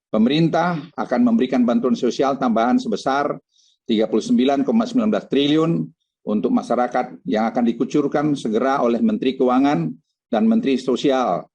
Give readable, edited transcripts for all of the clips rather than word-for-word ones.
Pemerintah akan memberikan bantuan sosial tambahan sebesar 39,19 triliun untuk masyarakat yang akan dikucurkan segera oleh Menteri Keuangan dan Menteri Sosial.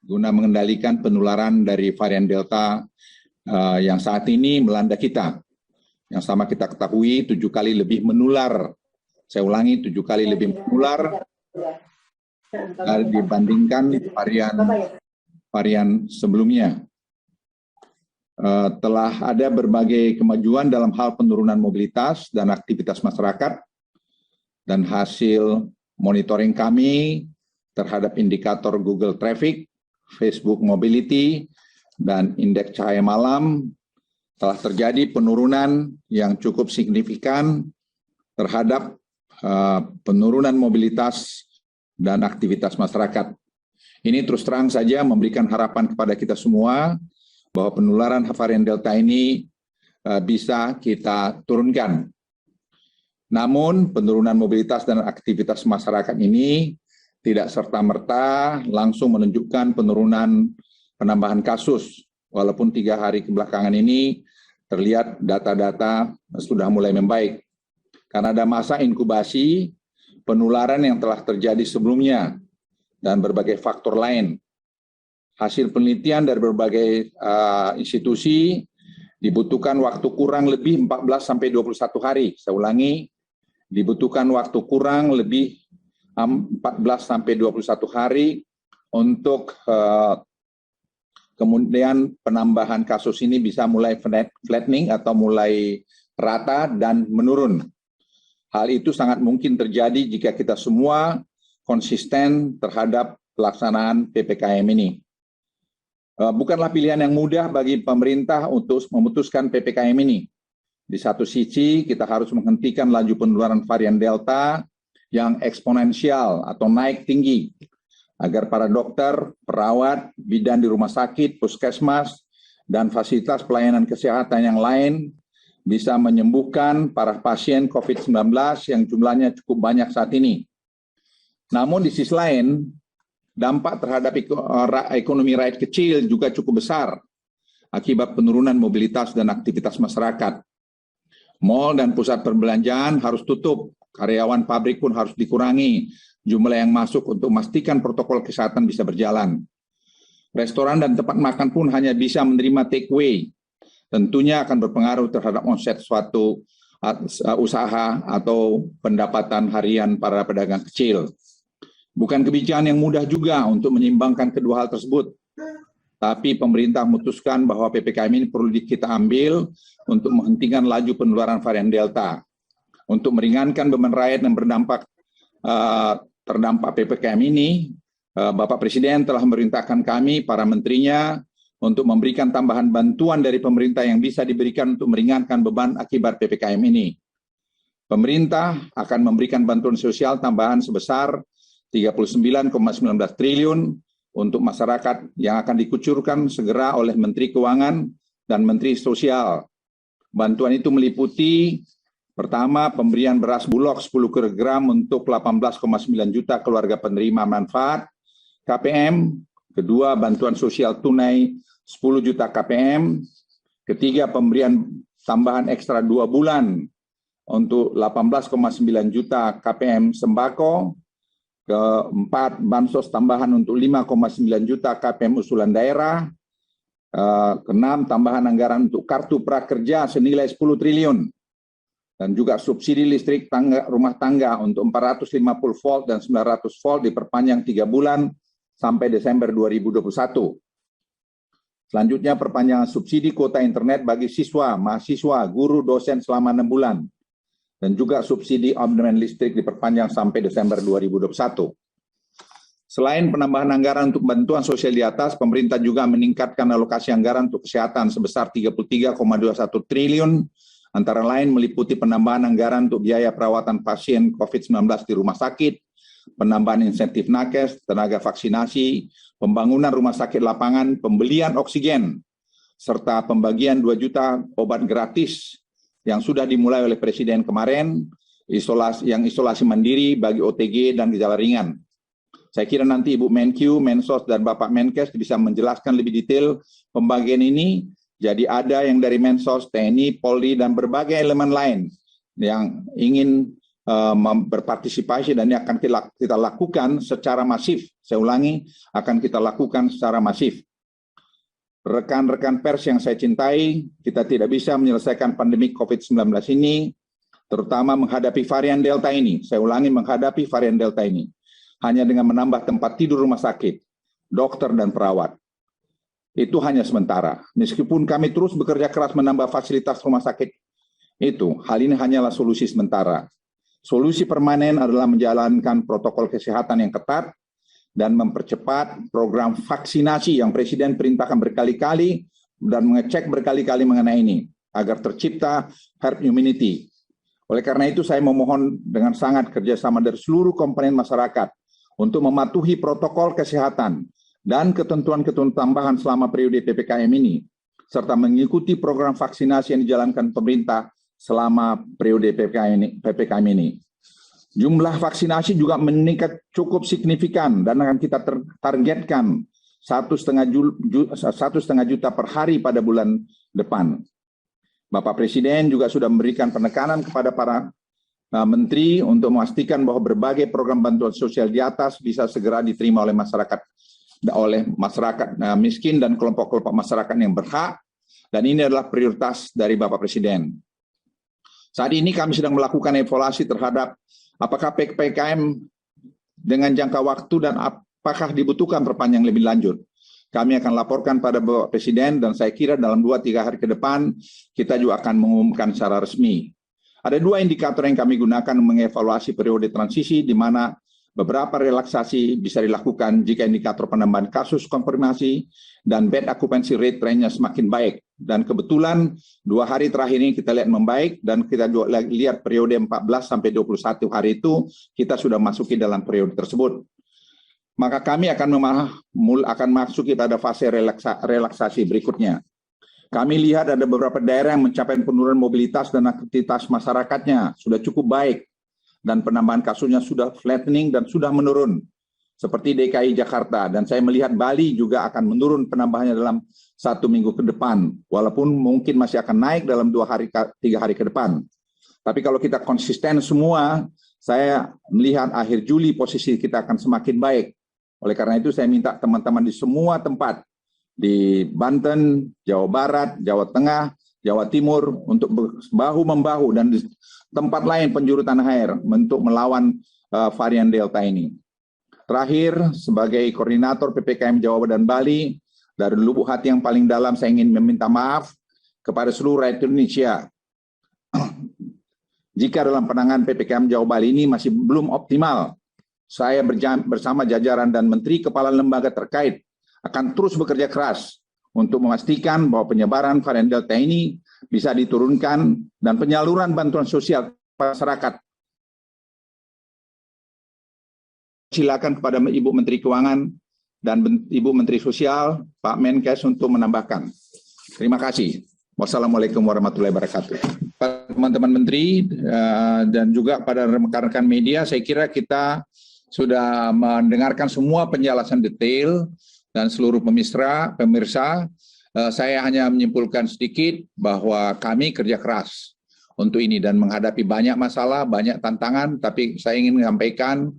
Guna mengendalikan penularan dari varian Delta yang saat ini melanda kita. Yang sama kita ketahui 7 kali lebih menular. Saya ulangi, 7 kali lebih menular dibandingkan varian sebelumnya. Telah ada berbagai kemajuan dalam hal penurunan mobilitas dan aktivitas masyarakat, dan hasil monitoring kami terhadap indikator Google Traffic, Facebook Mobility, dan indeks cahaya malam telah terjadi penurunan yang cukup signifikan terhadap penurunan mobilitas dan aktivitas masyarakat. Ini terus terang saja memberikan harapan kepada kita semua bahwa penularan varian Delta ini bisa kita turunkan. Namun penurunan mobilitas dan aktivitas masyarakat ini tidak serta-merta langsung menunjukkan penurunan penambahan kasus. Walaupun 3 hari kebelakangan ini terlihat data-data sudah mulai membaik. Karena ada masa inkubasi penularan yang telah terjadi sebelumnya dan berbagai faktor lain. Hasil penelitian dari berbagai institusi dibutuhkan waktu kurang lebih 14-21 hari. Saya ulangi, dibutuhkan waktu kurang lebih 14-21 hari untuk kemudian penambahan kasus ini bisa mulai flattening atau mulai rata dan menurun. Hal itu sangat mungkin terjadi jika kita semua konsisten terhadap pelaksanaan PPKM ini. Bukanlah pilihan yang mudah bagi pemerintah untuk memutuskan PPKM ini. Di satu sisi, kita harus menghentikan laju penularan varian Delta yang eksponensial atau naik tinggi, agar para dokter, perawat, bidan di rumah sakit, puskesmas, dan fasilitas pelayanan kesehatan yang lain bisa menyembuhkan para pasien COVID-19 yang jumlahnya cukup banyak saat ini. Namun di sisi lain, dampak terhadap ekonomi rakyat kecil juga cukup besar akibat penurunan mobilitas dan aktivitas masyarakat. Mal dan pusat perbelanjaan harus tutup, karyawan pabrik pun harus dikurangi jumlah yang masuk untuk memastikan protokol kesehatan bisa berjalan. Restoran dan tempat makan pun hanya bisa menerima take away. Tentunya akan berpengaruh terhadap omset suatu usaha atau pendapatan harian para pedagang kecil. Bukan kebijakan yang mudah juga untuk menyeimbangkan kedua hal tersebut. Tapi pemerintah memutuskan bahwa PPKM ini perlu kita ambil untuk menghentikan laju penularan varian Delta. Untuk meringankan beban rakyat yang terdampak PPKM ini, Bapak Presiden telah memerintahkan kami, para menterinya, untuk memberikan tambahan bantuan dari pemerintah yang bisa diberikan untuk meringankan beban akibat PPKM ini. Pemerintah akan memberikan bantuan sosial tambahan sebesar 39,19 triliun untuk masyarakat yang akan dikucurkan segera oleh Menteri Keuangan dan Menteri Sosial. Bantuan itu meliputi: pertama, pemberian beras Bulog 10 kg untuk 18,9 juta keluarga penerima manfaat KPM. Kedua, bantuan sosial tunai 10 juta KPM. Ketiga, pemberian tambahan ekstra 2 bulan untuk 18,9 juta KPM sembako. Keempat, bansos tambahan untuk 5,9 juta KPM usulan daerah. Keenam, tambahan anggaran untuk kartu prakerja senilai 10 triliun. Dan juga subsidi listrik rumah tangga untuk 450 volt dan 900 volt diperpanjang 3 bulan sampai Desember 2021. Selanjutnya, perpanjangan subsidi kuota internet bagi siswa, mahasiswa, guru, dosen selama 6 bulan. Dan juga subsidi abonemen listrik diperpanjang sampai Desember 2021. Selain penambahan anggaran untuk bantuan sosial di atas, pemerintah juga meningkatkan alokasi anggaran untuk kesehatan sebesar 33,21 triliun, antara lain meliputi penambahan anggaran untuk biaya perawatan pasien COVID-19 di rumah sakit, penambahan insentif nakes, tenaga vaksinasi, pembangunan rumah sakit lapangan, pembelian oksigen, serta pembagian 2 juta obat gratis yang sudah dimulai oleh Presiden kemarin, isolasi mandiri bagi OTG dan gejala ringan. Saya kira nanti Ibu Menkyu, Mensos, dan Bapak Menkes bisa menjelaskan lebih detail pembagian ini. Jadi ada yang dari Mensos, TNI, Polri, dan berbagai elemen lain yang ingin berpartisipasi, dan ini akan kita lakukan secara masif. Saya ulangi, akan kita lakukan secara masif. Rekan-rekan pers yang saya cintai, kita tidak bisa menyelesaikan pandemi COVID-19 ini, terutama menghadapi varian Delta ini. Saya ulangi, menghadapi varian Delta ini. Hanya dengan menambah tempat tidur rumah sakit, dokter dan perawat. Itu hanya sementara. Meskipun kami terus bekerja keras menambah fasilitas rumah sakit itu, hal ini hanyalah solusi sementara. Solusi permanen adalah menjalankan protokol kesehatan yang ketat dan mempercepat program vaksinasi yang Presiden perintahkan berkali-kali dan mengecek berkali-kali mengenai ini, agar tercipta herd immunity. Oleh karena itu, saya memohon dengan sangat kerjasama dari seluruh komponen masyarakat untuk mematuhi protokol kesehatan dan ketentuan-ketentuan tambahan selama periode PPKM ini, serta mengikuti program vaksinasi yang dijalankan pemerintah selama periode PPKM ini. Jumlah vaksinasi juga meningkat cukup signifikan dan akan kita targetkan 1,5 juta per hari pada bulan depan. Bapak Presiden juga sudah memberikan penekanan kepada para menteri untuk memastikan bahwa berbagai program bantuan sosial di atas bisa segera diterima oleh masyarakat miskin dan kelompok-kelompok masyarakat yang berhak, dan ini adalah prioritas dari Bapak Presiden. Saat ini kami sedang melakukan evaluasi terhadap apakah PPKM dengan jangka waktu dan apakah dibutuhkan perpanjang lebih lanjut. Kami akan laporkan pada Bapak Presiden, dan saya kira dalam 2-3 hari ke depan kita juga akan mengumumkan secara resmi. Ada 2 indikator yang kami gunakan mengevaluasi periode transisi, di mana beberapa relaksasi bisa dilakukan jika indikator penambahan kasus konfirmasi dan bed occupancy rate trennya semakin baik. Dan kebetulan 2 hari terakhir ini kita lihat membaik, dan kita juga lihat periode 14-21 hari itu kita sudah masuki dalam periode tersebut. Maka kami akan masuk pada fase relaksasi berikutnya. Kami lihat ada beberapa daerah yang mencapai penurunan mobilitas dan aktivitas masyarakatnya sudah cukup baik, dan penambahan kasusnya sudah flattening dan sudah menurun, seperti DKI Jakarta, dan saya melihat Bali juga akan menurun penambahannya dalam 1 minggu ke depan, walaupun mungkin masih akan naik dalam 2-3 hari ke depan. Tapi kalau kita konsisten semua, saya melihat akhir Juli posisi kita akan semakin baik. Oleh karena itu saya minta teman-teman di semua tempat, di Banten, Jawa Barat, Jawa Tengah, Jawa Timur, untuk bahu-membahu, dan di tempat lain penjuru tanah air untuk melawan varian Delta ini. Terakhir, sebagai koordinator PPKM Jawa dan Bali, dari lubuk hati yang paling dalam saya ingin meminta maaf kepada seluruh rakyat Indonesia jika dalam penanganan PPKM Jawa Bali ini masih belum optimal. Saya bersama jajaran dan menteri kepala lembaga terkait akan terus bekerja keras untuk memastikan bahwa penyebaran varian Delta ini bisa diturunkan dan penyaluran bantuan sosial masyarakat. Silakan kepada Ibu Menteri Keuangan dan Ibu Menteri Sosial, Pak Menkes, untuk menambahkan. Terima kasih. Wassalamualaikum warahmatullahi wabarakatuh. Teman-teman menteri dan juga pada rekan-rekan media, saya kira kita sudah mendengarkan semua penjelasan detail dan seluruh pemirsa. Saya hanya menyimpulkan sedikit bahwa kami kerja keras untuk ini dan menghadapi banyak masalah, banyak tantangan, tapi saya ingin menyampaikan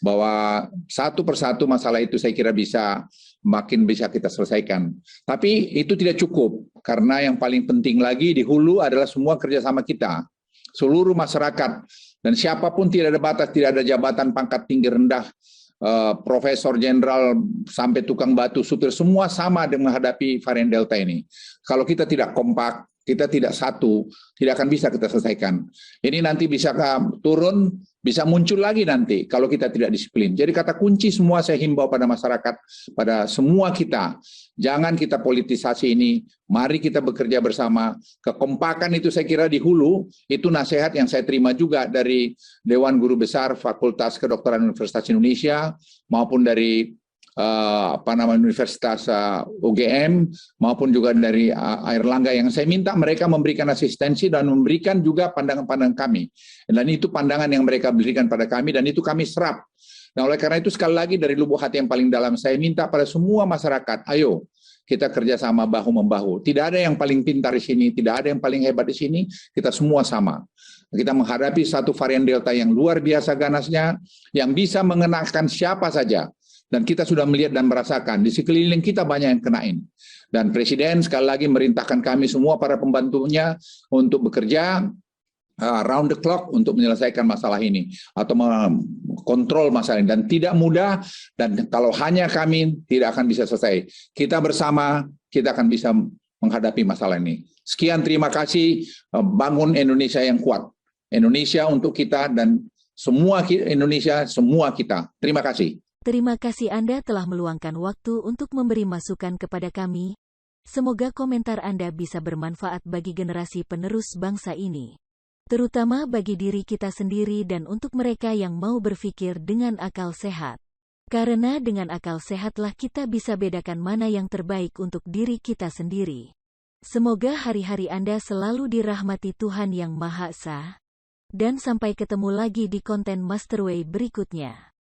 bahwa satu persatu masalah itu saya kira makin bisa kita selesaikan. Tapi itu tidak cukup, karena yang paling penting lagi di hulu adalah semua kerjasama kita, seluruh masyarakat, dan siapapun, tidak ada batas, tidak ada jabatan, pangkat tinggi rendah, profesor, jenderal, sampai tukang batu, supir, semua sama dengan menghadapi varian Delta ini. Kalau kita tidak kompak, kita tidak satu, tidak akan bisa kita selesaikan. Ini nanti bisa turun, bisa muncul lagi nanti kalau kita tidak disiplin. Jadi kata kunci semua saya himbau pada masyarakat, pada semua kita, jangan kita politisasi ini, mari kita bekerja bersama. Kekompakan itu saya kira di hulu, itu nasihat yang saya terima juga dari Dewan Guru Besar Fakultas Kedokteran Universitas Indonesia, maupun dari Universitas UGM, maupun juga dari Airlangga, yang saya minta mereka memberikan asistensi dan memberikan juga pandangan-pandangan kami. Dan itu pandangan yang mereka berikan pada kami, dan itu kami serap. Nah, oleh karena itu sekali lagi dari lubuk hati yang paling dalam saya minta pada semua masyarakat, ayo kita kerjasama bahu-membahu. Tidak ada yang paling pintar di sini, tidak ada yang paling hebat di sini, kita semua sama. Kita menghadapi satu varian Delta yang luar biasa ganasnya, yang bisa mengenakan siapa saja. Dan kita sudah melihat dan merasakan, di sekeliling kita banyak yang kenain. Dan Presiden sekali lagi merintahkan kami semua para pembantunya untuk bekerja round the clock untuk menyelesaikan masalah ini atau kontrol masalah ini, dan tidak mudah, dan kalau hanya kami tidak akan bisa selesai. Kita bersama kita akan bisa menghadapi masalah ini. Sekian, terima kasih. Bangun Indonesia yang kuat. Indonesia untuk kita dan semua Indonesia, semua kita. Terima kasih. Terima kasih Anda telah meluangkan waktu untuk memberi masukan kepada kami. Semoga komentar Anda bisa bermanfaat bagi generasi penerus bangsa ini, terutama bagi diri kita sendiri dan untuk mereka yang mau berpikir dengan akal sehat. Karena dengan akal sehatlah kita bisa bedakan mana yang terbaik untuk diri kita sendiri. Semoga hari-hari Anda selalu dirahmati Tuhan Yang Maha Esa. Dan sampai ketemu lagi di konten Masterway berikutnya.